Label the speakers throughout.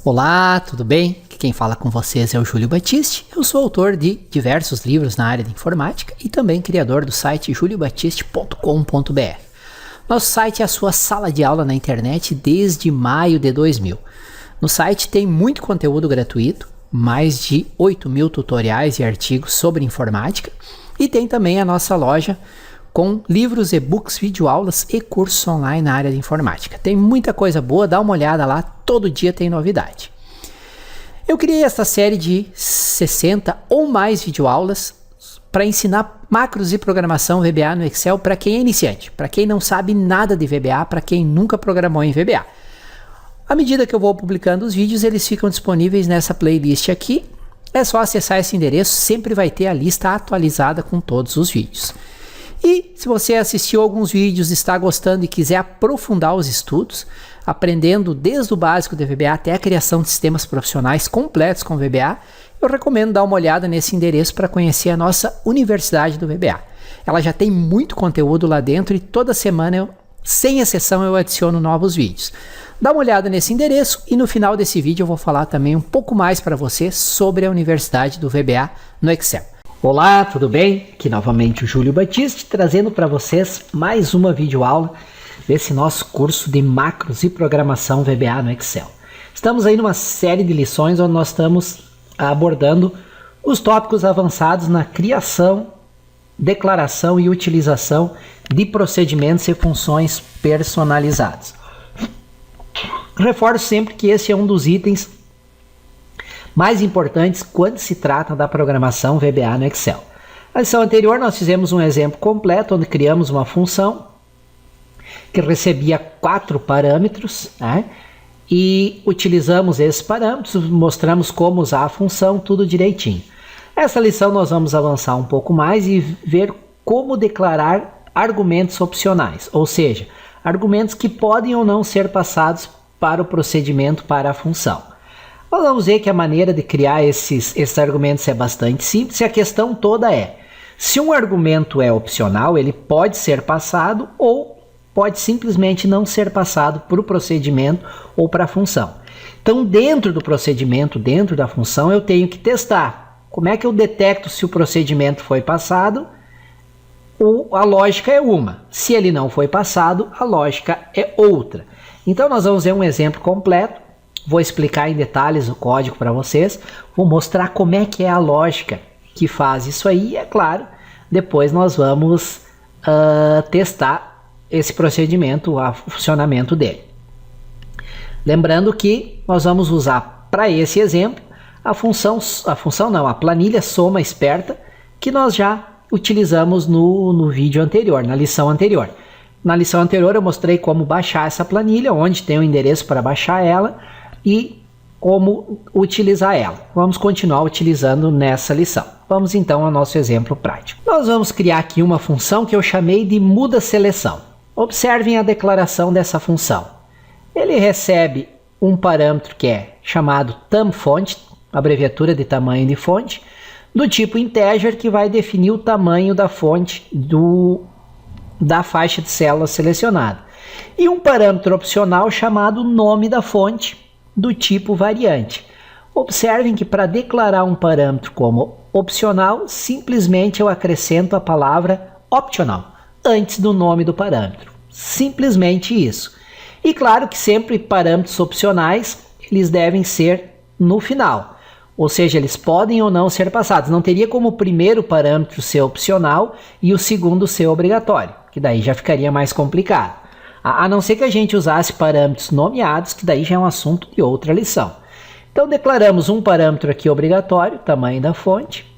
Speaker 1: Olá, tudo bem? Aqui quem fala com vocês é o Júlio Batiste. Eu sou autor de diversos livros na área de informática e também criador do site juliobatiste.com.br. Nosso site é a sua sala de aula na internet desde maio de 2000. No site tem muito conteúdo gratuito, mais de 8.000 tutoriais e artigos sobre informática, e tem também a nossa loja com livros, e-books, videoaulas e cursos online na área de informática. Tem muita coisa boa, dá uma olhada lá, todo dia tem novidade. Eu criei esta série de 60 ou mais videoaulas para ensinar macros e programação VBA no Excel para quem é iniciante, para quem não sabe nada de VBA, para quem nunca programou em VBA. À medida que eu vou publicando os vídeos, eles ficam disponíveis nessa playlist aqui. É só acessar esse endereço, sempre vai ter a lista atualizada com todos os vídeos. E se você assistiu alguns vídeos, está gostando e quiser aprofundar os estudos, aprendendo desde o básico de VBA até a criação de sistemas profissionais completos com VBA, eu recomendo dar uma olhada nesse endereço para conhecer a nossa Universidade do VBA. Ela já tem muito conteúdo lá dentro e toda semana, sem exceção, eu adiciono novos vídeos. Dá uma olhada nesse endereço e no final desse vídeo eu vou falar também um pouco mais para você sobre a Universidade do VBA no Excel. Olá, tudo bem? Aqui novamente o Júlio Batiste, trazendo para vocês mais uma videoaula desse nosso curso de macros e programação VBA no Excel. Estamos aí numa série de lições onde nós estamos abordando os tópicos avançados na criação, declaração e utilização de procedimentos e funções personalizados. Reforço sempre que esse é um dos itens mais importantes quando se trata da programação VBA no Excel. Na lição anterior nós fizemos um exemplo completo onde criamos uma função que recebia 4 parâmetros, né? E utilizamos esses parâmetros, mostramos como usar a função, tudo direitinho. Nessa lição nós vamos avançar um pouco mais e ver como declarar argumentos opcionais, ou seja, argumentos que podem ou não ser passados para o procedimento, para a função. Nós vamos ver que a maneira de criar esses argumentos é bastante simples e a questão toda é, se um argumento é opcional, ele pode ser passado ou pode simplesmente não ser passado para o procedimento ou para a função. Então, dentro do procedimento, dentro da função, eu tenho que testar. Como é que eu detecto se o procedimento foi passado? A lógica é uma. Se ele não foi passado, a lógica é outra. Então, nós vamos ver um exemplo completo. Vou explicar em detalhes o código para vocês, vou mostrar como é que é a lógica que faz isso aí e, é claro, depois nós vamos testar esse procedimento, o funcionamento dele. Lembrando que nós vamos usar para esse exemplo a planilha soma esperta que nós já utilizamos no vídeo anterior, na lição anterior. Na lição anterior eu mostrei como baixar essa planilha, onde tem o endereço para baixar ela, e como utilizar ela. Vamos continuar utilizando nessa lição. Vamos então ao nosso exemplo prático. Nós vamos criar aqui uma função que eu chamei de muda seleção. Observem a declaração dessa função. Ele recebe um parâmetro que é chamado tamFont, abreviatura de tamanho de fonte, do tipo integer, que vai definir o tamanho da fonte da faixa de célula selecionada. E um parâmetro opcional chamado nome da fonte, do tipo variante. Observem que para declarar um parâmetro como opcional, simplesmente eu acrescento a palavra optional antes do nome do parâmetro. Simplesmente isso. E claro que sempre parâmetros opcionais, eles devem ser no final. Ou seja, eles podem ou não ser passados. Não teria como o primeiro parâmetro ser opcional e o segundo ser obrigatório, que daí já ficaria mais complicado. A não ser que a gente usasse parâmetros nomeados, que daí já é um assunto de outra lição. Então declaramos um parâmetro aqui obrigatório, tamanho da fonte,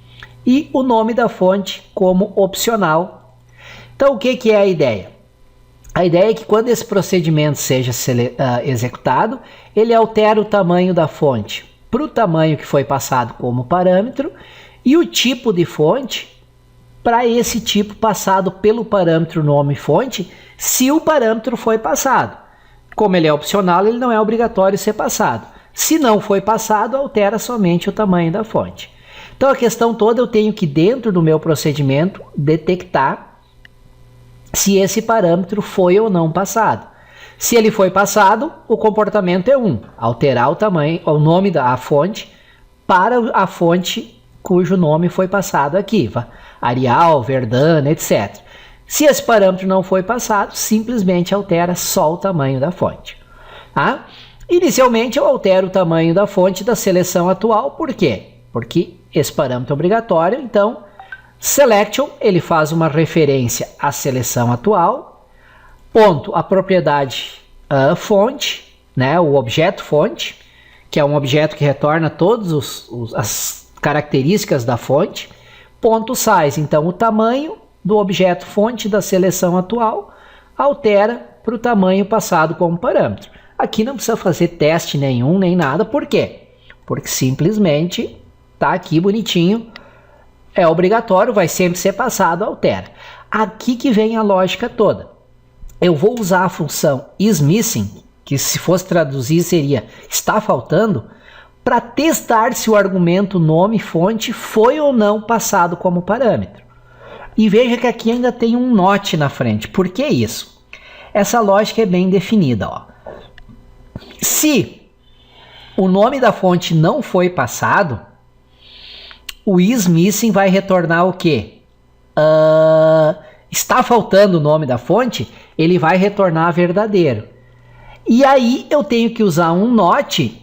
Speaker 1: e o nome da fonte como opcional. Então o que é a ideia? A ideia é que quando esse procedimento seja executado, ele altera o tamanho da fonte para o tamanho que foi passado como parâmetro e o tipo de fonte para esse tipo passado pelo parâmetro nome fonte, se o parâmetro foi passado. Como ele é opcional, ele não é obrigatório ser passado. Se não foi passado, altera somente o tamanho da fonte. Então a questão toda eu tenho que, dentro do meu procedimento, detectar se esse parâmetro foi ou não passado. Se ele foi passado, o comportamento é 1, alterar o tamanho, o nome da fonte para a fonte cujo nome foi passado aqui, Arial, Verdana, etc. Se esse parâmetro não foi passado, simplesmente altera só o tamanho da fonte. Tá? Inicialmente eu altero o tamanho da fonte da seleção atual, por quê? Porque esse parâmetro é obrigatório, então selection ele faz uma referência à seleção atual, ponto, a propriedade fonte, né, o objeto fonte, que é um objeto que retorna todas as características da fonte, ponto size, então o tamanho do objeto fonte da seleção atual altera para o tamanho passado como parâmetro. Aqui não precisa fazer teste nenhum, nem nada, por quê? Porque simplesmente está aqui bonitinho, é obrigatório, vai sempre ser passado, altera. Aqui que vem a lógica toda. Eu vou usar a função isMissing, que se fosse traduzir seria está faltando, para testar se o argumento nome fonte foi ou não passado como parâmetro. E veja que aqui ainda tem um not na frente. Por que isso? Essa lógica é bem definida. Ó. Se o nome da fonte não foi passado, o isMissing vai retornar o quê? Está faltando o nome da fonte, ele vai retornar verdadeiro. E aí eu tenho que usar um not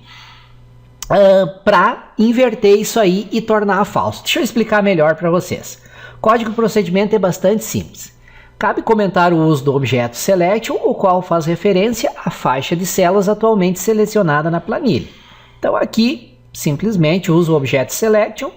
Speaker 1: para inverter isso aí e tornar falso. Deixa eu explicar melhor para vocês. O código do procedimento é bastante simples. Cabe comentar o uso do objeto selection, o qual faz referência à faixa de células atualmente selecionada na planilha. Então aqui, simplesmente uso o objeto selection,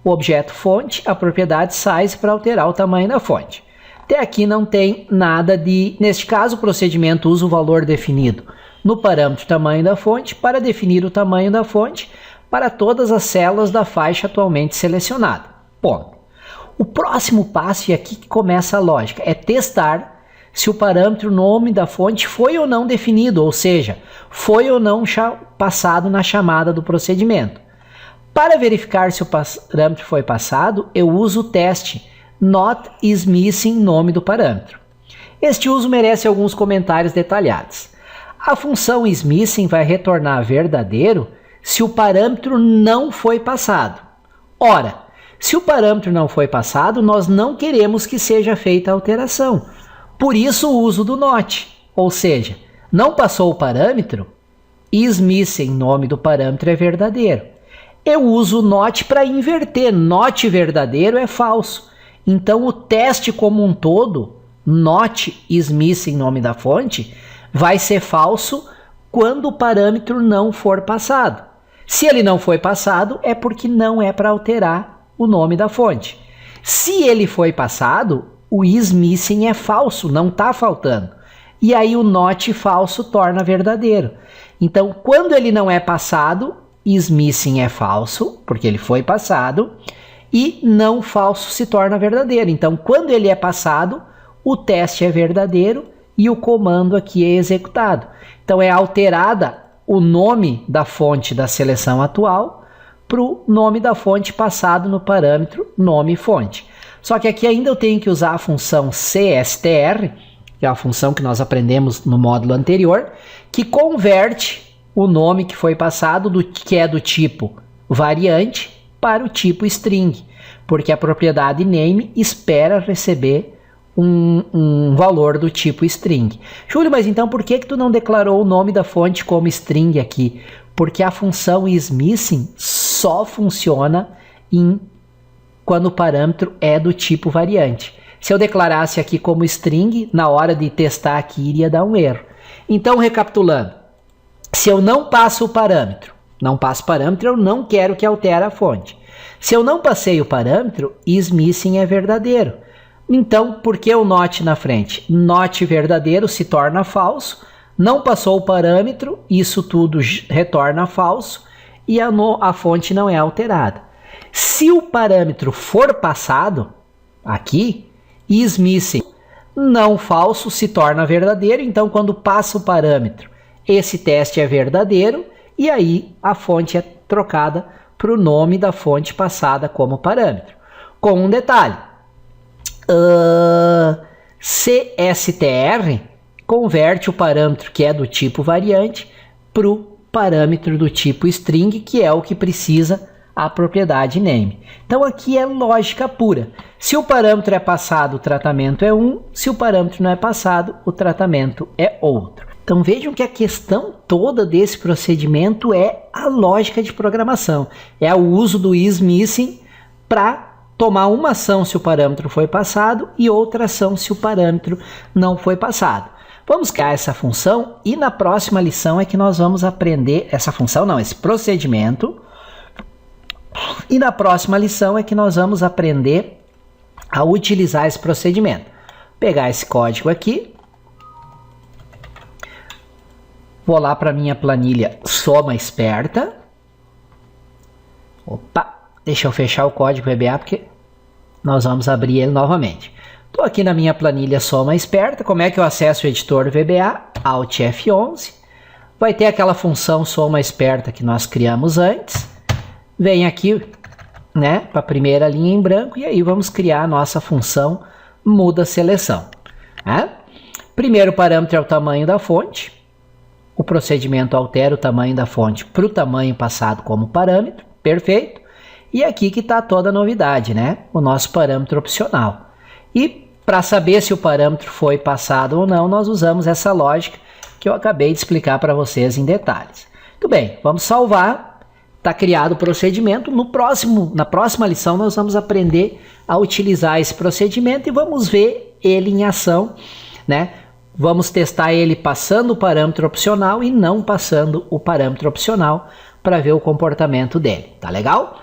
Speaker 1: o objeto fonte, a propriedade size para alterar o tamanho da fonte. Até aqui não tem nada de... Neste caso, o procedimento usa o valor definido no parâmetro tamanho da fonte para definir o tamanho da fonte para todas as células da faixa atualmente selecionada. Ponto. O próximo passo, e aqui que começa a lógica, é testar se o parâmetro nome da fonte foi ou não definido, ou seja, foi ou não passado na chamada do procedimento. Para verificar se o parâmetro foi passado, eu uso o teste not isMissing nome do parâmetro. Este uso merece alguns comentários detalhados. A função isMissing vai retornar verdadeiro se o parâmetro não foi passado. Ora, se o parâmetro não foi passado, nós não queremos que seja feita a alteração. Por isso o uso do not, ou seja, não passou o parâmetro, isMissing nome do parâmetro é verdadeiro. Eu uso o not para inverter, not verdadeiro é falso. Então o teste como um todo, not isMissing nome da fonte, vai ser falso quando o parâmetro não for passado. Se ele não foi passado, é porque não é para alterar o nome da fonte. Se ele foi passado, o isMissing é falso, não está faltando. E aí o not falso torna verdadeiro. Então, quando ele não é passado, isMissing é falso, porque ele foi passado, e não falso se torna verdadeiro. Então, quando ele é passado, o teste é verdadeiro e o comando aqui é executado. Então, é alterada o nome da fonte da seleção atual para o nome da fonte passado no parâmetro nome fonte. Só que aqui ainda eu tenho que usar a função CSTR, que é a função que nós aprendemos no módulo anterior, que converte o nome que foi passado, que é do tipo variante, para o tipo string, porque a propriedade name espera receber um valor do tipo string. Júlio, mas então por que tu não declarou o nome da fonte como string aqui? Porque a função isMissing só funciona quando o parâmetro é do tipo variante. Se eu declarasse aqui como string, na hora de testar aqui iria dar um erro. Então, recapitulando, se eu não passo o parâmetro, eu não quero que altere a fonte. Se eu não passei o parâmetro, isMissing é verdadeiro. Então, por que o not na frente? Not verdadeiro se torna falso, não passou o parâmetro, isso tudo retorna falso e a fonte não é alterada. Se o parâmetro for passado, aqui, isMissing não falso se torna verdadeiro, então quando passa o parâmetro, esse teste é verdadeiro e aí a fonte é trocada para o nome da fonte passada como parâmetro. Com um detalhe, CSTR, converte o parâmetro que é do tipo variante para o parâmetro do tipo string, que é o que precisa a propriedade name. Então aqui é lógica pura. Se o parâmetro é passado, o tratamento é um. Se o parâmetro não é passado, o tratamento é outro. Então vejam que a questão toda desse procedimento é a lógica de programação. É o uso do isMissing para tomar uma ação se o parâmetro foi passado e outra ação se o parâmetro não foi passado. Vamos criar essa função e na próxima lição é que nós vamos aprender essa função, não, esse procedimento. E na próxima lição é que nós vamos aprender a utilizar esse procedimento. Pegar esse código aqui. Vou lá para minha planilha Soma Esperta. Opa, deixa eu fechar o código VBA porque nós vamos abrir ele novamente. Estou aqui na minha planilha Soma Esperta. Como é que eu acesso o editor VBA? Alt F11. Vai ter aquela função Soma Esperta que nós criamos antes. Vem aqui, né, para a primeira linha em branco e aí vamos criar a nossa função muda seleção. Né? Primeiro parâmetro é o tamanho da fonte. O procedimento altera o tamanho da fonte para o tamanho passado como parâmetro. Perfeito. E aqui que está toda a novidade, né? O nosso parâmetro opcional. E para saber se o parâmetro foi passado ou não, nós usamos essa lógica que eu acabei de explicar para vocês em detalhes. Muito bem, vamos salvar. Está criado o procedimento. Na próxima lição nós vamos aprender a utilizar esse procedimento e vamos ver ele em ação, né? Vamos testar ele passando o parâmetro opcional e não passando o parâmetro opcional para ver o comportamento dele. Tá legal?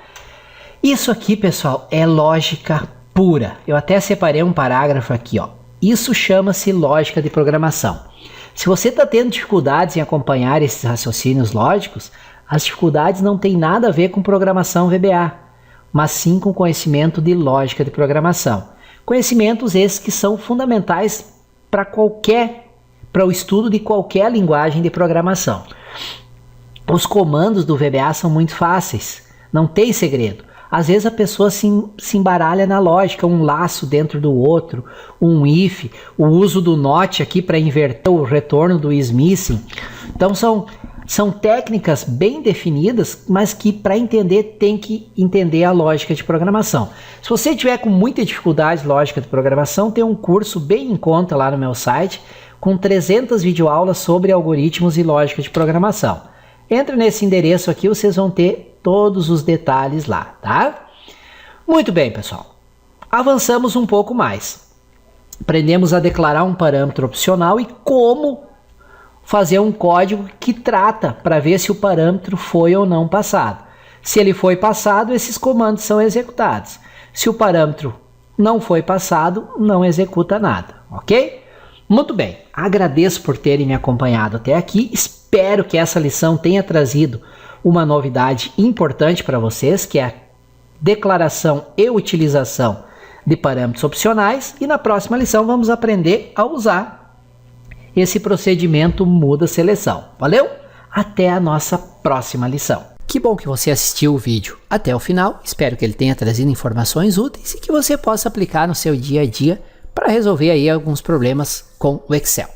Speaker 1: Isso aqui, pessoal, é lógica pura. Eu até separei um parágrafo aqui, ó. Isso chama-se lógica de programação. Se você está tendo dificuldades em acompanhar esses raciocínios lógicos, as dificuldades não têm nada a ver com programação VBA, mas sim com conhecimento de lógica de programação. Conhecimentos esses que são fundamentais para o estudo de qualquer linguagem de programação. Os comandos do VBA são muito fáceis, não tem segredo. Às vezes a pessoa se embaralha na lógica, um laço dentro do outro, um if, o uso do not aqui para inverter o retorno do isMissing. Então são técnicas bem definidas, mas que para entender tem que entender a lógica de programação. Se você tiver com muita dificuldade lógica de programação, tem um curso bem em conta lá no meu site com 300 videoaulas sobre algoritmos e lógica de programação. Entre nesse endereço aqui, vocês vão ter todos os detalhes lá, tá? Muito bem, pessoal. Avançamos um pouco mais. Aprendemos a declarar um parâmetro opcional e como fazer um código que trata para ver se o parâmetro foi ou não passado. Se ele foi passado, esses comandos são executados. Se o parâmetro não foi passado, não executa nada, ok? Muito bem, agradeço por terem me acompanhado até aqui. Espero que essa lição tenha trazido uma novidade importante para vocês, que é a declaração e utilização de parâmetros opcionais. E na próxima lição vamos aprender a usar esse procedimento muda seleção. Valeu? Até a nossa próxima lição. Que bom que você assistiu o vídeo até o final. Espero que ele tenha trazido informações úteis e que você possa aplicar no seu dia a dia para resolver aí alguns problemas com o Excel.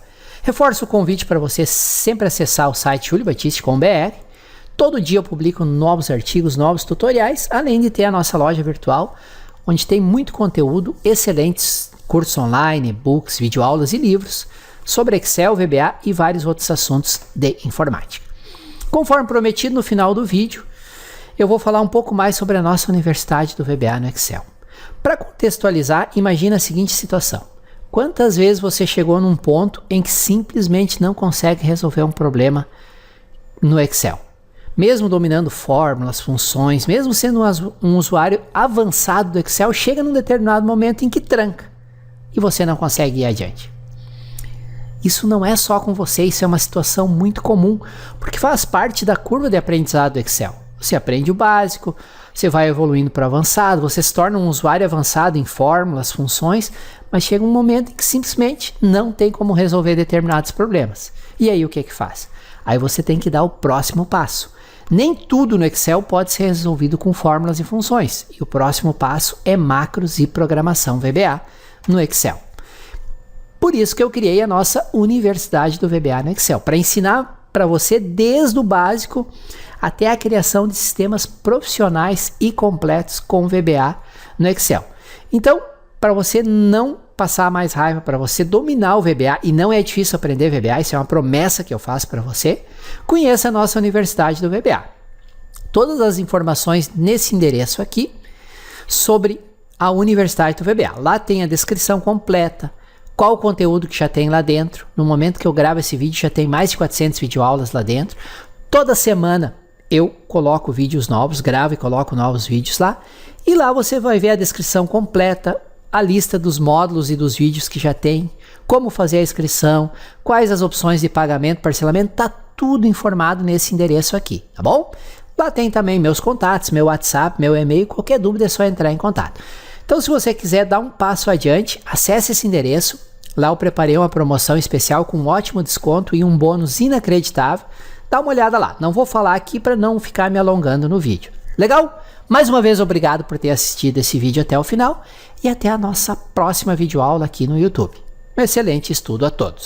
Speaker 1: Reforço o convite para você sempre acessar o site juliobatiste.com.br. Todo dia eu publico novos artigos, novos tutoriais, além de ter a nossa loja virtual, onde tem muito conteúdo, excelentes cursos online, e-books, videoaulas e livros sobre Excel, VBA e vários outros assuntos de informática. Conforme prometido, no final do vídeo, eu vou falar um pouco mais sobre a nossa Universidade do VBA no Excel. Para contextualizar, imagine a seguinte situação. Quantas vezes você chegou num ponto em que simplesmente não consegue resolver um problema no Excel? Mesmo dominando fórmulas, funções, mesmo sendo um usuário avançado do Excel, chega num determinado momento em que tranca e você não consegue ir adiante. Isso não é só com você, isso é uma situação muito comum, porque faz parte da curva de aprendizado do Excel. Você aprende o básico, você vai evoluindo para o avançado, você se torna um usuário avançado em fórmulas, funções, mas chega um momento em que simplesmente não tem como resolver determinados problemas. E aí o que faz? Aí você tem que dar o próximo passo. Nem tudo no Excel pode ser resolvido com fórmulas e funções, e o próximo passo é macros e programação VBA no Excel. Por isso que eu criei a nossa Universidade do VBA no Excel, para ensinar para você desde o básico até a criação de sistemas profissionais e completos com VBA no Excel. Então, para você não passar mais raiva, para você dominar o VBA, e não é difícil aprender VBA, isso é uma promessa que eu faço para você, conheça a nossa Universidade do VBA. Todas as informações nesse endereço aqui sobre a Universidade do VBA. Lá tem a descrição completa, qual o conteúdo que já tem lá dentro. No momento que eu gravo esse vídeo, já tem mais de 400 videoaulas lá dentro. Toda semana eu coloco vídeos novos, gravo e coloco novos vídeos lá. E lá você vai ver a descrição completa, a lista dos módulos e dos vídeos que já tem, como fazer a inscrição, quais as opções de pagamento, parcelamento, tá tudo informado nesse endereço aqui, tá bom? Lá tem também meus contatos, meu WhatsApp, meu e-mail, qualquer dúvida é só entrar em contato. Então, se você quiser dar um passo adiante, acesse esse endereço. Lá eu preparei uma promoção especial com um ótimo desconto e um bônus inacreditável. Dá uma olhada lá. Não vou falar aqui para não ficar me alongando no vídeo. Legal? Mais uma vez, obrigado por ter assistido esse vídeo até o final e até a nossa próxima videoaula aqui no YouTube. Um excelente estudo a todos!